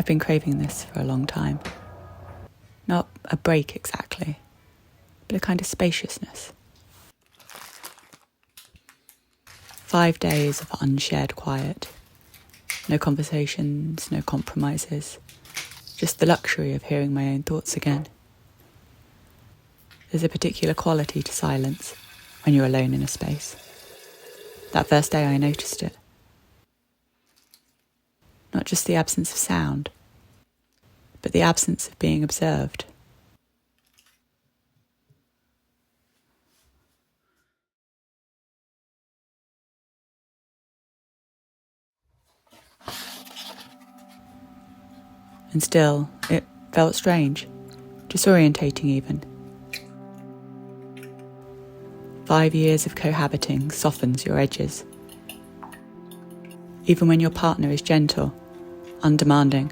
been craving this for a long time. Not a break exactly, but a kind of spaciousness. 5 days of unshared quiet. No conversations, no compromises. Just the luxury of hearing my own thoughts again. There's a particular quality to silence when you're alone in a space. That first day I noticed it. Not just the absence of sound, but the absence of being observed. And still, it felt strange, disorientating even. 5 years of cohabiting softens your edges. Even when your partner is gentle, undemanding,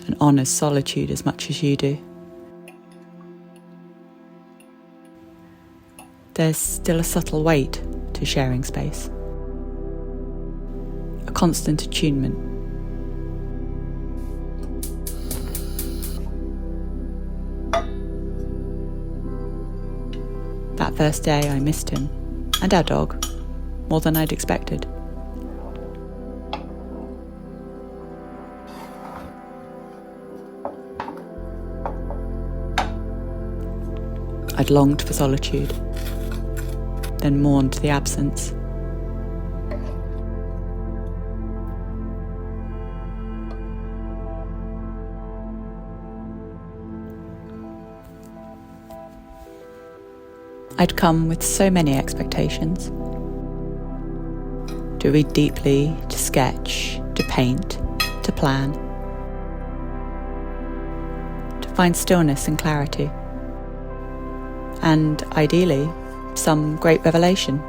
and honours solitude as much as you do. There's still a subtle weight to sharing space. A constant attunement. That first day I missed him, and our dog, more than I'd expected. I'd longed for solitude, then mourned the absence. I'd come with so many expectations. To read deeply, to sketch, to paint, to plan. To find stillness and clarity. And, ideally, some great revelation.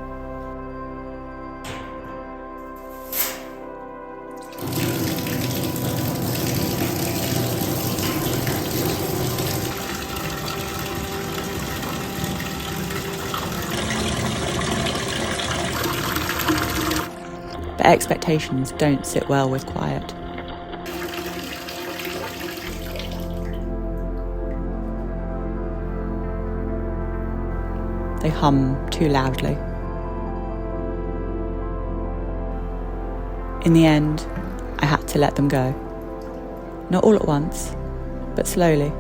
But expectations don't sit well with quiet. They hum too loudly. In the end, I had to let them go. Not all at once, but slowly,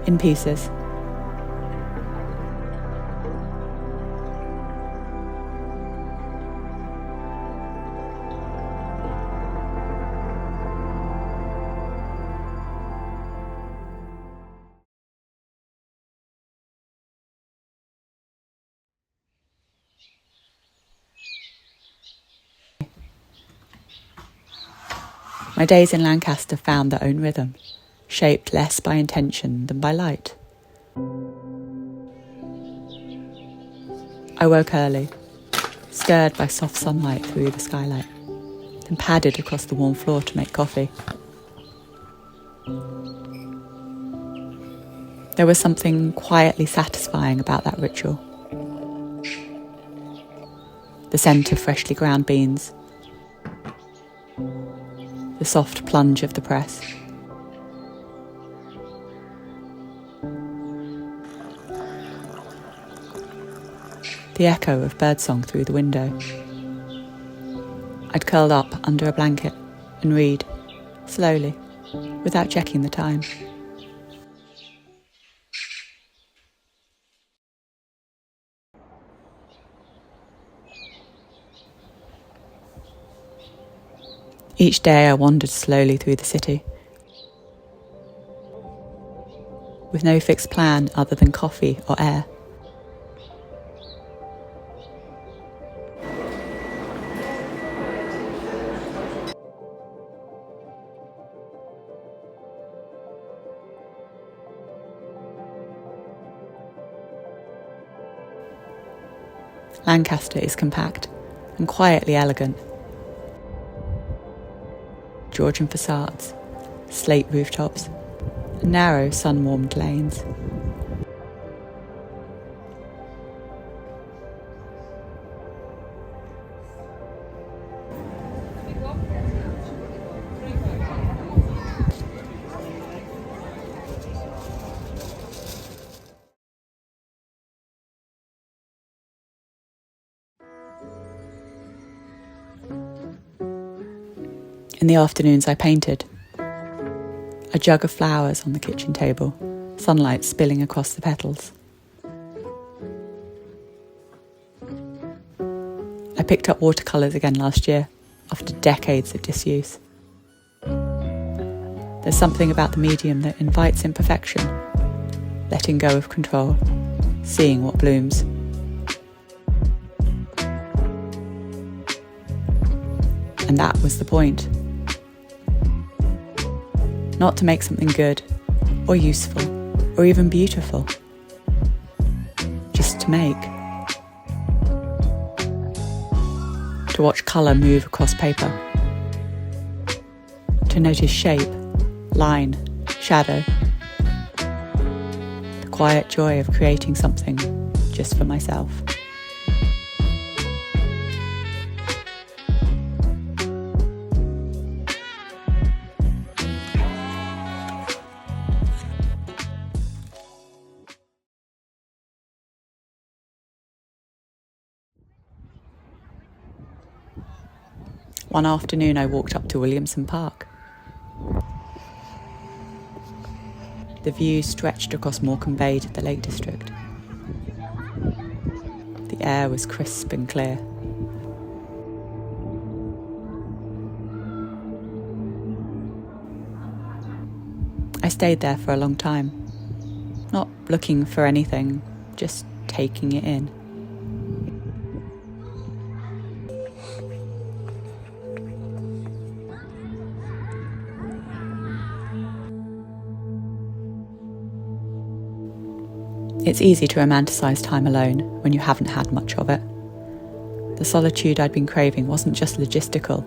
in pieces. My days in Lancaster found their own rhythm, shaped less by intention than by light. I woke early, stirred by soft sunlight through the skylight, then padded across the warm floor to make coffee. There was something quietly satisfying about that ritual. The scent of freshly ground beans, the soft plunge of the press. The echo of birdsong through the window. I'd curled up under a blanket and read, slowly, without checking the time. Each day I wandered slowly through the city, with no fixed plan other than coffee or air. Lancaster is compact and quietly elegant. Georgian facades, slate rooftops, and narrow sun-warmed lanes. In the afternoons I painted. A jug of flowers on the kitchen table, sunlight spilling across the petals. I picked up watercolours again last year, after decades of disuse. There's something about the medium that invites imperfection, letting go of control, seeing what blooms. And that was the point. Not to make something good, or useful, or even beautiful. Just to make. To watch colour move across paper. To notice shape, line, shadow. The quiet joy of creating something just for myself. One afternoon I walked up to Williamson Park. The view stretched across Morecambe Bay to the Lake District. The air was crisp and clear. I stayed there for a long time, not looking for anything, just taking it in. It's easy to romanticise time alone when you haven't had much of it. The solitude I'd been craving wasn't just logistical,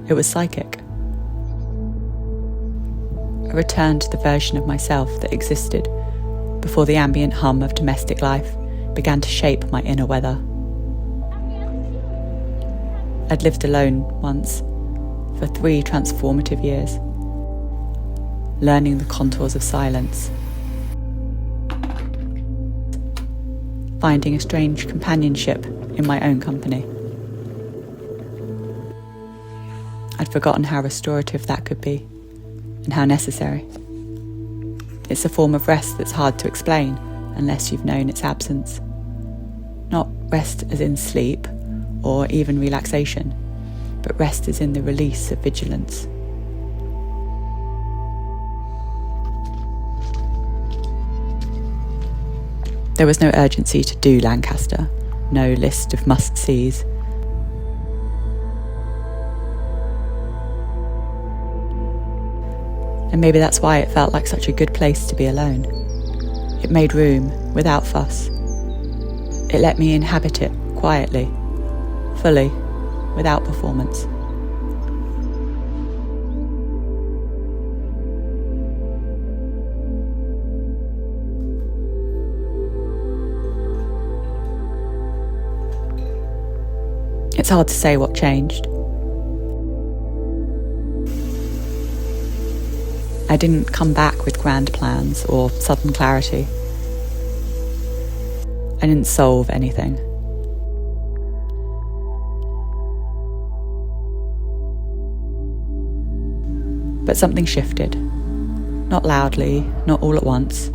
it was psychic. A return to the version of myself that existed before the ambient hum of domestic life began to shape my inner weather. I'd lived alone once, for 3 transformative years, learning the contours of silence, finding a strange companionship in my own company. I'd forgotten how restorative that could be, and how necessary. It's a form of rest that's hard to explain unless you've known its absence. Not rest as in sleep, or even relaxation, but rest as in the release of vigilance. There was no urgency to do Lancaster, no list of must-sees. And maybe that's why it felt like such a good place to be alone. It made room, without fuss. It let me inhabit it quietly, fully, without performance. It's hard to say what changed. I didn't come back with grand plans or sudden clarity. I didn't solve anything. But something shifted. Not loudly, not all at once.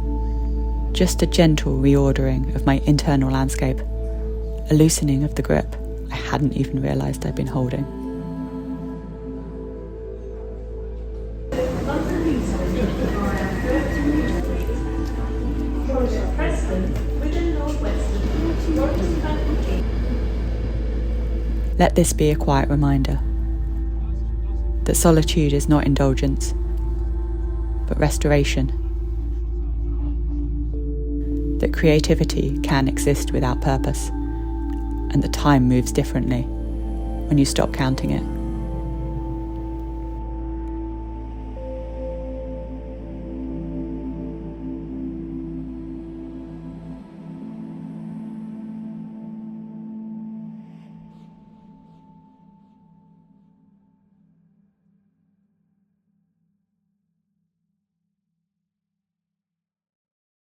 Just a gentle reordering of my internal landscape. A loosening of the grip I hadn't even realised I'd been holding. Let this be a quiet reminder that solitude is not indulgence, but restoration. That creativity can exist without purpose, and that time moves differently when you stop counting it.